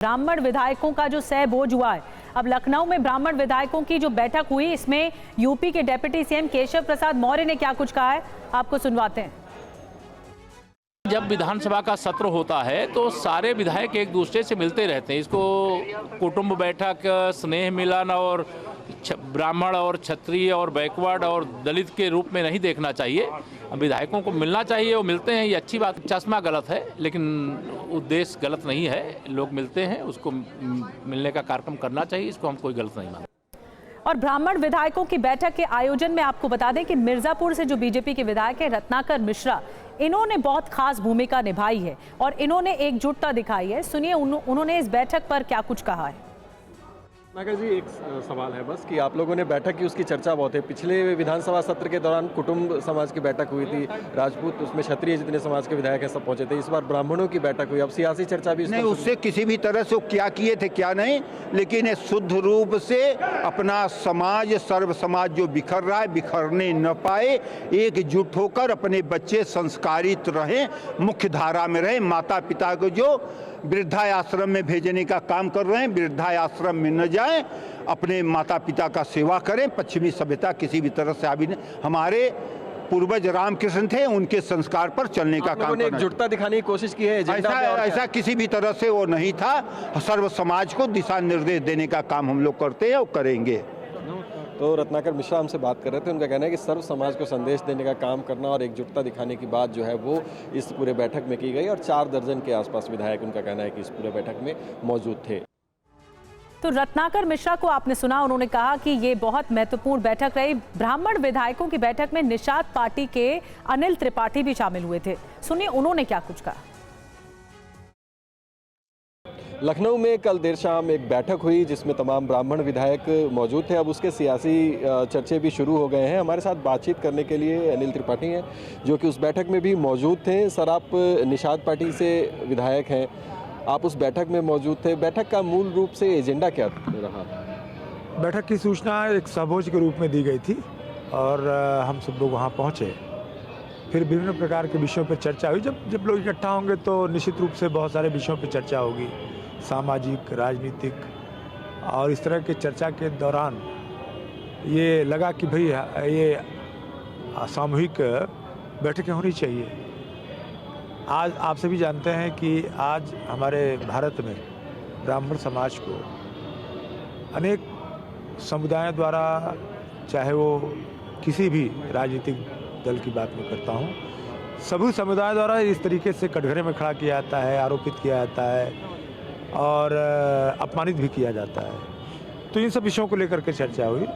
ब्राह्मण विधायकों का जो सह बोझ हुआ है। अब लखनऊ में ब्राह्मण विधायकों की जो बैठक हुई, इसमें यूपी के डिप्टी सीएम केशव प्रसाद मौर्य ने क्या कुछ कहा है, आपको सुनवाते हैं। जब विधानसभा का सत्र होता है तो सारे विधायक एक दूसरे से मिलते रहते हैं। इसको कुटुंब बैठक, स्नेह मिलन और ब्राह्मण और क्षत्रिय और बैकवर्ड और दलित के रूप में नहीं देखना चाहिए। विधायकों को मिलना चाहिए, वो मिलते हैं, ये अच्छी बात। चश्मा गलत है लेकिन उद्देश्य गलत नहीं है। लोग मिलते हैं, उसको मिलने का कार्यक्रम करना चाहिए, इसको हम कोई गलत नहीं मानते। और ब्राह्मण विधायकों की बैठक के आयोजन में आपको बता दें कि मिर्जापुर से जो बीजेपी के विधायक हैं रत्नाकर मिश्रा, इन्होंने बहुत खास भूमिका निभाई है और इन्होंने एकजुटता दिखाई है। सुनिए उन्होंने इस बैठक पर क्या कुछ कहा है। नागर जी, एक सवाल है बस कि आप लोगों ने बैठक की, उसकी चर्चा बहुत है। पिछले विधानसभा सत्र के दौरान कुटुंब समाज की बैठक हुई थी, राजपूत, उसमें क्षत्रिय जितने समाज के विधायक हैं सब पहुंचे थे। इस बार ब्राह्मणों की बैठक हुई, अब सियासी चर्चा भी नहीं, उससे किसी भी तरह से क्या किए थे क्या नहीं, लेकिन शुद्ध रूप से अपना समाज, सर्व समाज जो बिखर रहा है बिखरने न पाए, एकजुट होकर अपने बच्चे संस्कारित रहें, मुख्य धारा में रहें। माता पिता को जो वृद्धाश्रम में भेजने का काम कर रहे हैं, वृद्धाश्रम में न जाएं, अपने माता पिता का सेवा करें। पश्चिमी सभ्यता किसी भी तरह से अभी हमारे पूर्वज रामकृष्ण थे, उनके संस्कार पर चलने का काम करना। एकजुटता दिखाने की कोशिश की है। ऐसा किसी भी तरह से वो नहीं था। सर्व समाज को दिशा निर्देश देने का काम हम लोग करते हैं और करेंगे। तो रत्नाकर मिश्रा हमसे बात कर रहे थे, उनका कहना है कि सर्व समाज को संदेश देने का काम करना और एकजुटता दिखाने की बात जो है वो इस पूरे बैठक में की गई और 4 दर्जन के आसपास विधायक, उनका कहना है कि इस पूरे बैठक में मौजूद थे। तो रत्नाकर मिश्रा को आपने सुना, उन्होंने कहा कि ये बहुत महत्वपूर्ण बैठक रही। ब्राह्मण विधायकों की बैठक में निषाद पार्टी के अनिल त्रिपाठी भी शामिल हुए थे। सुनिए उन्होंने क्या कुछ कहा। लखनऊ में कल देर शाम एक बैठक हुई जिसमें तमाम ब्राह्मण विधायक मौजूद थे। अब उसके सियासी चर्चे भी शुरू हो गए हैं। हमारे साथ बातचीत करने के लिए अनिल त्रिपाठी हैं जो कि उस बैठक में भी मौजूद थे। सर, आप निषाद पार्टी से विधायक हैं, आप उस बैठक में मौजूद थे। बैठक का मूल रूप से एजेंडा क्या रहा? बैठक की सूचना एक सहभोज के रूप में दी गई थी और हम सब लोग वहाँ पहुँचे। फिर विभिन्न प्रकार के विषयों पर चर्चा हुई। जब लोग इकट्ठा होंगे तो निश्चित रूप से बहुत सारे विषयों पर चर्चा होगी, सामाजिक, राजनीतिक, और इस तरह के चर्चा के दौरान ये लगा कि भाई ये सामूहिक बैठकें होनी चाहिए। आज आप सभी जानते हैं कि आज हमारे भारत में ब्राह्मण समाज को अनेक समुदायों द्वारा, चाहे वो किसी भी राजनीतिक दल की बात मैं करता हूँ, सभी समुदायों द्वारा इस तरीके से कटघरे में खड़ा किया जाता है, आरोपित किया जाता है और अपमानित भी किया जाता है। तो इन सब विषयों को लेकर के चर्चा हुई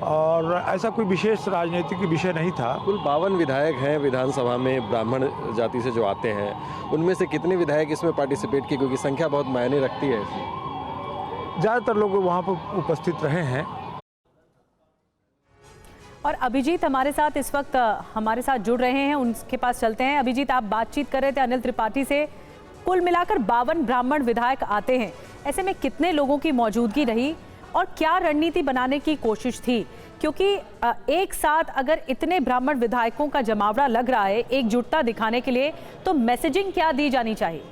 और ऐसा कोई विशेष राजनीतिक विषय नहीं था। कुल 52 विधायक हैं विधानसभा में ब्राह्मण जाति से जो आते हैं, उनमें से कितने विधायक इसमें पार्टिसिपेट किए, क्योंकि संख्या बहुत मायने रखती है इसमें? ज़्यादातर लोग वहाँ पर उपस्थित रहे हैं। और अभिजीत हमारे साथ इस वक्त हमारे साथ जुड़ रहे हैं, उनके पास चलते हैं। अभिजीत, आप बातचीत कर रहे थे अनिल त्रिपाठी से। कुल मिलाकर 52 ब्राह्मण विधायक आते हैं, ऐसे में कितने लोगों की मौजूदगी रही और क्या रणनीति बनाने की कोशिश थी? क्योंकि एक साथ अगर इतने ब्राह्मण विधायकों का जमावड़ा लग रहा है एकजुटता दिखाने के लिए, तो मैसेजिंग क्या दी जानी चाहिए?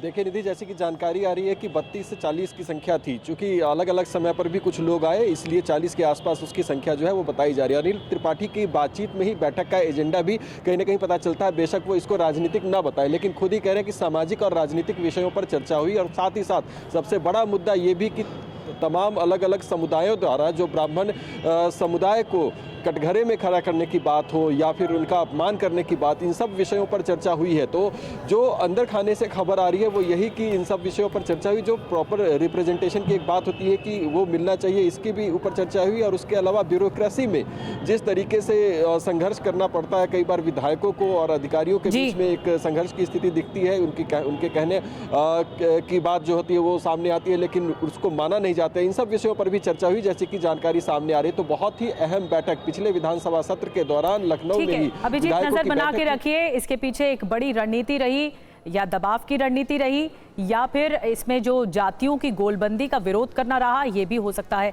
देखिए निधि, जैसे कि जानकारी आ रही है कि 32 से 40 की संख्या थी। चूंकि अलग अलग समय पर भी कुछ लोग आए, इसलिए 40 के आसपास उसकी संख्या जो है वो बताई जा रही है। अनिल त्रिपाठी की बातचीत में ही बैठक का एजेंडा भी कहीं ना कहीं पता चलता है। बेशक वो इसको राजनीतिक ना बताए, लेकिन खुद ही कह रहे हैं कि सामाजिक और राजनीतिक विषयों पर चर्चा हुई। और साथ ही साथ सबसे बड़ा मुद्दा ये भी कि तमाम अलग अलग समुदायों द्वारा जो ब्राह्मण समुदाय को कटघरे में खड़ा करने की बात हो या फिर उनका अपमान करने की बात, इन सब विषयों पर चर्चा हुई है। तो जो अंदर खाने से खबर आ रही है वो यही कि इन सब विषयों पर चर्चा हुई। जो प्रॉपर रिप्रेजेंटेशन की एक बात होती है कि वो मिलना चाहिए, इसकी भी ऊपर चर्चा हुई। और उसके अलावा ब्यूरोक्रेसी में जिस तरीके से संघर्ष करना पड़ता है कई बार विधायकों को और अधिकारियों के बीच में एक संघर्ष की स्थिति दिखती है। उनके कहने की बात जो होती है वो सामने आती है, लेकिन उसको माना नहीं जाता। इन सब विषयों पर भी चर्चा हुई, जैसे कि जानकारी सामने आ रही है। तो बहुत ही अहम बैठक पिछले विधानसभा सत्र के दौरान लखनऊ में ही। अभिजीत, नजर बना के रखिए, इसके पीछे एक बड़ी रणनीति रही या दबाव की रणनीति रही या फिर इसमें जो जातियों की गोलबंदी का विरोध करना रहा, ये भी हो सकता है।